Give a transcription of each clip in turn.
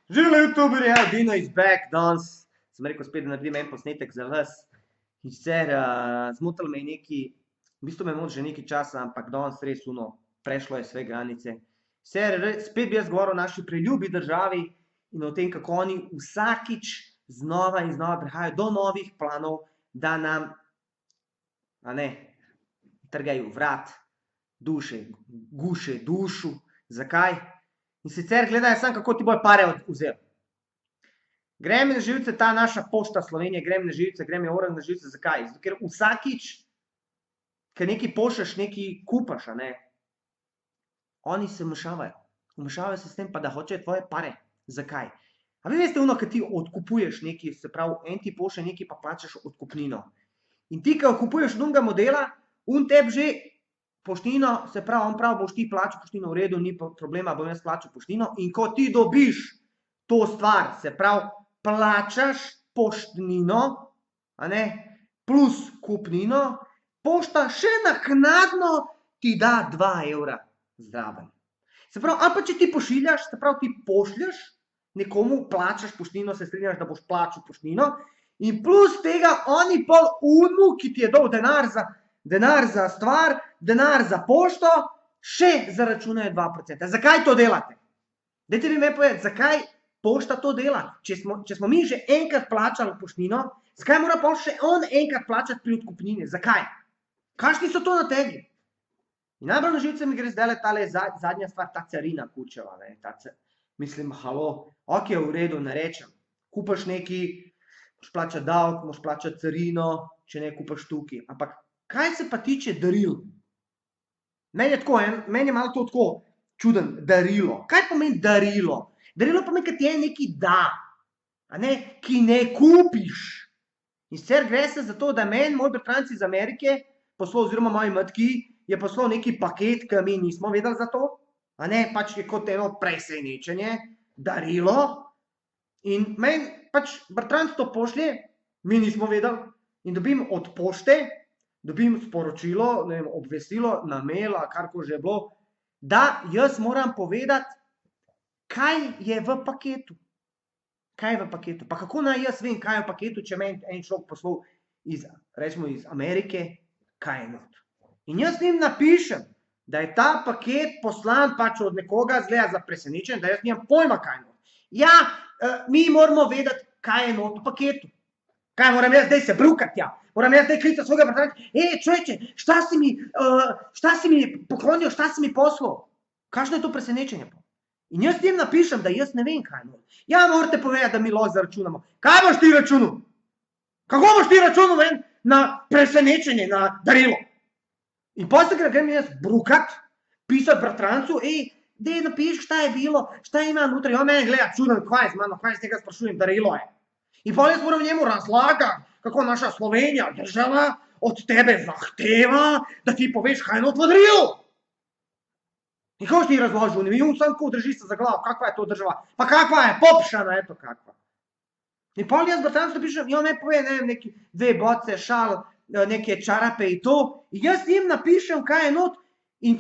Živela youtuberja, Dino is back, danes sem rekel spet, da naredim en posnetek za vas. In sicer zmotilo me je nekaj, v bistvu me moti že nekaj časa, ampak danes res prešlo je sve granice. Spet bi jaz govoril o naši preljubi državi in o tem, kako oni vsakič znova in znova prihajajo do novih planov, da nam, trgajo vrat, guše dušu. Zakaj? In sicer gledajo samo, kako ti bojo pare vzeli. Gre mi na živce ta naša Pošta Slovenije, gre mi na živce, gre mi Oreh na živce. Zakaj? Zato, ker vsakič, ker nekaj pošlješ, nekaj kupaš, oni se vmešavajo. Vmešavajo se s tem, pa da hočejo tvoje pare. Zakaj? A vi veste kad ti odkupuješ nekaj, se pravi, en ti pošlje nekaj, pa plačaš odkupnino. In ti, ko kupuješ drugega modela, tebi že poštnino, se pravi, on pravi, boš ti plačal poštnino, v redu, ni problema, bom jaz plačal poštnino. In ko ti dobiš to stvar, se pravi, plačaš poštnino, plus kupnino, pošta še naknadno ti da 2 evra zraven. Se pravi, ali pa če ti pošiljaš, se pravi, ti pošlješ nekomu, plačaš poštnino, se strinjaš, da boš plačal poštnino, in plus tega oni pol unmu, ki ti je dal denar za stvar, denar za pošto, še zaračunajo 2%. Zakaj to delate? Dajte mi povedati, zakaj pošta to dela? Če smo mi že enkrat plačali poštnino, zakaj mora pol še on enkrat plačati pri odkupnini? Zakaj? Kakšni so to nategli? In najbolj na živce mi gre zdajle tale zadnja stvar, ta carina kučeva. Mislim, halo, ok, v redu, ne rečem. Kupaš nekaj, moš plačati davek, moš plačati carino, če ne kupaš tukaj. Ampak kaj se pa tiče daril? Meni je malo to tako čuden, darilo. Kaj pomeni darilo? Darilo pomeni, kad ti je nekaj da, ki ne kupiš. In sicer gre se za to, da meni moj bratranec iz Amerike poslal, oziroma moji matki, je poslal neki paket, ki mi nismo vedeli za to. Pač je kot eno presenečenje, darilo. In meni pač bratranec to pošlje, mi nismo vedeli. In dobim od pošte, dobim sporočilo, obvestilo, na mail, karkoli že je bilo, da jaz moram povedati, kaj je v paketu. Kaj je v paketu? Pa kako naj jaz vem, kaj je v paketu, če meni en človek poslal iz Amerike, kaj je not. In jaz njim napišem, da je ta paket poslan pač od nekoga, zgleda za presenečenje, da jaz nimam pojma, kaj je not. Ja, mi moramo vedeti, kaj je not v paketu. Kaj moram jaz zdaj se brukati, ja? Moram jaz zdaj klicati svojega bratranca, čovječe, šta si mi poklonil, šta si mi poslal? Kakšno je to presenečenje? In jaz njim napišem, da jaz ne vem, kaj je not. Ja, morate povedati, da mi lahko zaračunamo. Kaj boš ti računal? Kako boš ti računal na presenečenje, na darilo? In potem grem jaz brukat, pisati bratrancu, dej napiši, šta je bilo, šta ima notri. On mene gleda čuden, kaj je z mano, kaj z tega sprašujem, darilo je. In potem jaz moram njemu razlagati, kako naša Slovenija, država, od tebe zahteva, da ti poveš, kaj je not v darilu. In kako ti razložil? In on sam tako drži se za glavo, kakva je to država. Pa kakva je, popšana, eto kakva. In potem jaz bratrancu napišem, in on me pove, neki 2 boce, šal, neke čarape in to. In jaz njim napišem, kaj je not. In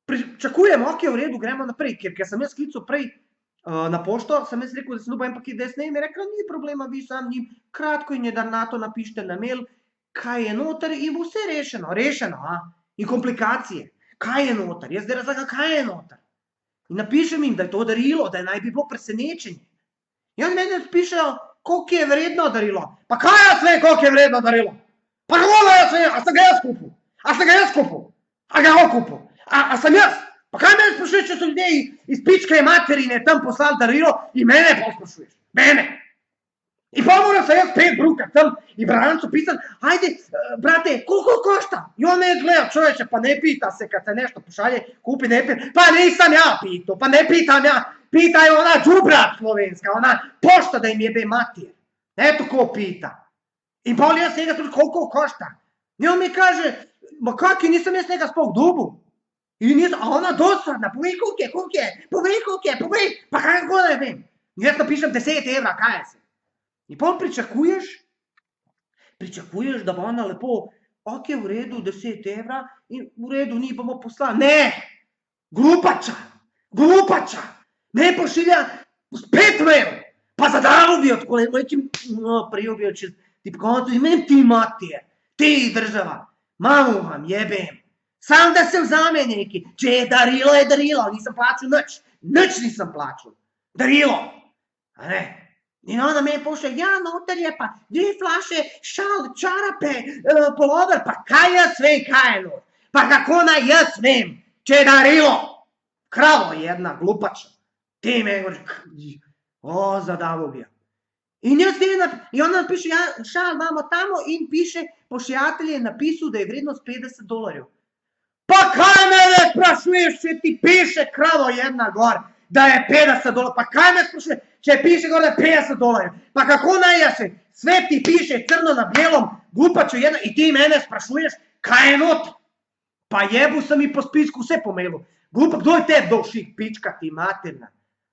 pričakujem, ok, v redu, gremo naprej. Ker sem jaz klical prej na pošto, sem jaz rekel, da sem dobil en paket, da jaz ne vem, je rekla, ni problema, vi sam njim kratko in jedrnato napišite na mail, kaj je noter in bo vse rešeno, in komplikacije. Kaj je noter? Jaz zdaj razlagam, kaj je noter. In napišem jim, da je to darilo, da naj bi bilo presenečenje. In oni meni pišejo, koliko je vredno darilo. Pa kaj jaz vem, koliko je vredno darilo? Pa kako da jaz vem, a sem ga jaz kupil? A sem ga jaz kupil? A ga je on kupil? A sem jaz? Pa kaj mene sprašuješ, če so ljudje iz pičke materine tam poslali darilo in mene pa sprašuješ? Mene! In pa moram se jaz spet brukat tam in bratrancu pisati, ajde, brate, koliko košta? I on me gleda, čovječe, pa ne pita se kad se nešto pošalje, kupi, ne pita, pa nisam ja pitao, pa ne pitam ja, pita je ona đubra slovenska, ona pošta da im jebe mater. Eto ko pita. In pa jaz njega slušam, koliko košta? I on mi kaže, ma kak, nisam jaz njega spog dubu. A ona dosadna, povej koliko je, pa kako da je vem. Jaz napišem 10 evra, kaj je se. In potem pričakuješ, da bo ona lepo, ok, v redu, 10 evra, in v redu, ni bomo poslali. Ne! Glupača! Ne pošilja Spet mail! Pa zadavil bi od kolej, prijel bi od ti po koncu, imam ti matije, ti država, mamu vam jebem. Sam da se vzame neki, če je darilo, nisem plačal nič nisem plačal. Darilo, a ne? In ona me pošlje, ja, noter je pa 2 flaše šal, čarape, polover, pa kaj jaz vem, kaj je not? Pa kako naj jaz vem, če je darilo? Kravo jedna, glupača. Ti me govoriš, zadavo bi. In ona napiše, ja, šal imamo tamo in piše, pošiljatelj je napisal, da je vrednost $50. Pa kaj mene sprašuješ, če ti piše kravo jedna gor, da je $50, pa kaj me sprašuješ, če piše gor, da je $50, pa kako naj jaz vem, sve ti piše crno na bijelom, glupačo jedna i ti mene sprašuješ, kaj je not? Pa jebu sam i po spisku vse po mailu. Glupa, kdo je tebi dal šik, pička ti materna?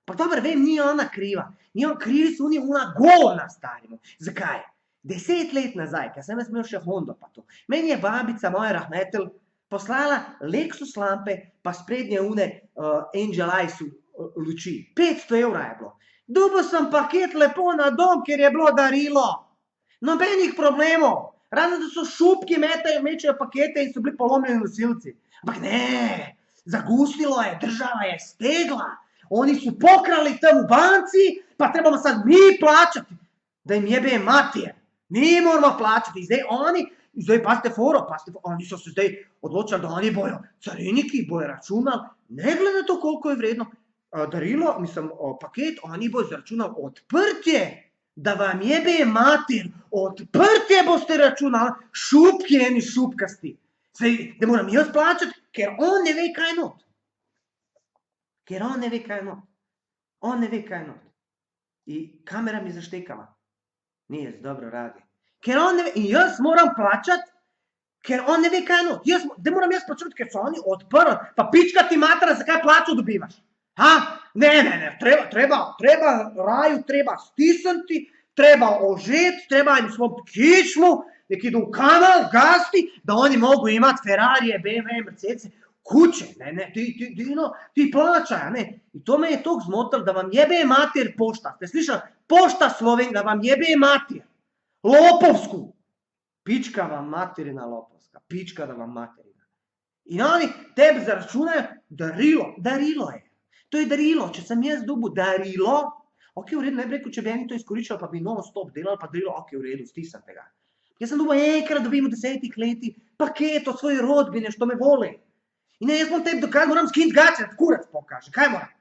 Pa dobar, vem, nije ona kriva. Krivi su ona govna, starimo. Zakaj? 10 let nazaj, kad sam jaz imel še Hondo pa to, meni je babica moja rahmetel poslala Lexus lampe, pa sprednje une Angel Eyes luči. 500 € je bilo. Dobil sem paket lepo na dom, ker je bilo darilo. Nobenih problemov. Razen da so šupki mečejo pakete in so bili polomljeni nosilci. Ampak ne, zagusnilo je, država je stegla. Oni su pokrali tam u banci, pa trebamo sad mi plaćati. Da im jebe matije. Mi moramo plaćati. Zdaj pazite foro, oni su se zdaj odločili da oni bojo cariniki, bojo računal, ne glede to koliko je vredno. Darilo, paket, oni bojo zaračunal odprtje. Da vam jebe mater, odprtje boste računali, šupki eni šupkasti. Zdaj, da moram jaz plaćati, ker on ne ve kaj not. Ker on ne ve kaj not. On ne ve kaj not. I kamera mi zaštekala. Nije, dobro radi. Ker on ne ve, i jaz moram plaćati, ker on ne ve kaj not. Da moram jaz plaćati, ker su oni odprli. Pa pička ti matera, zakaj plaću dobivaš? Ne, treba raju, treba stisniti, treba ožeti, treba im svom kičmu, nek idu u kanal, gasti, da oni mogu imati Ferrarije, BMW, Mercedes, kuće, ne, ti plaćaj, ne. I to me je tog zmotal, da vam jebe mater pošta, ste slišali? Pošta Slovenija, da vam jebe mater, lopovsku, pička vam materina lopovska, pička da vam materina. I oni tebi zaračunaju darilo je. To je darilo, če sem jaz dobil darilo, ok, v redu, ne bi rekel, če bi eni to izkoriščali, pa bi non-stop delali, pa darilo, ok, v redu, stisnite ga. Jaz sem dobil enkrat dobim v 10 letih paket od svoje rodbine, što me vole. I ne, jaz moram tebi dokaz, moram skiniti gače, da kurac pokaže, kaj moram?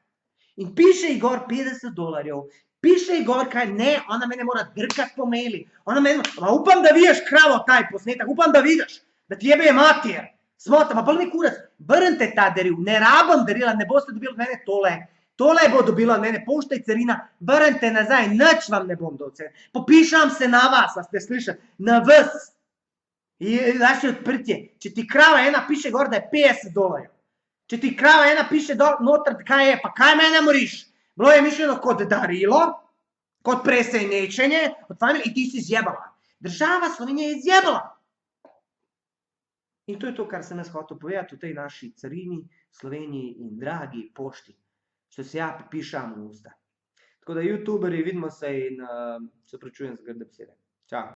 In piše i gor $50, piše i gor kaj ne, ona mene mora drkat po maili, ona mene, upam da vidiš kravo taj posnetak, upam da vidiš, da ti jebe mater. Smota, pa polni kurac, vrnite ta daril, ne rabam darila, ne boste dobili od mene tole bo dobila od mene pošta i carina, vrnite nazaj, nič vam ne bom dal carina. Popišam se na vas, a ste slišali, na vas. I daš odprtje, če ti krava ena piše gor da je $50, če ti krava ena piše noter kaj je, pa kaj mene moriš? Bilo je mišljeno kod darilo, kod presenečenje, od familije i ti si zjebala. Država Slovenija je zjebala. In to je to, kar sem jaz hotel povedati v tej naši carini, Sloveniji in dragi pošti, što se ja pišam v usta. Tako da, youtuberi, vidimo se in se opravičujem za grde besede. Ćao.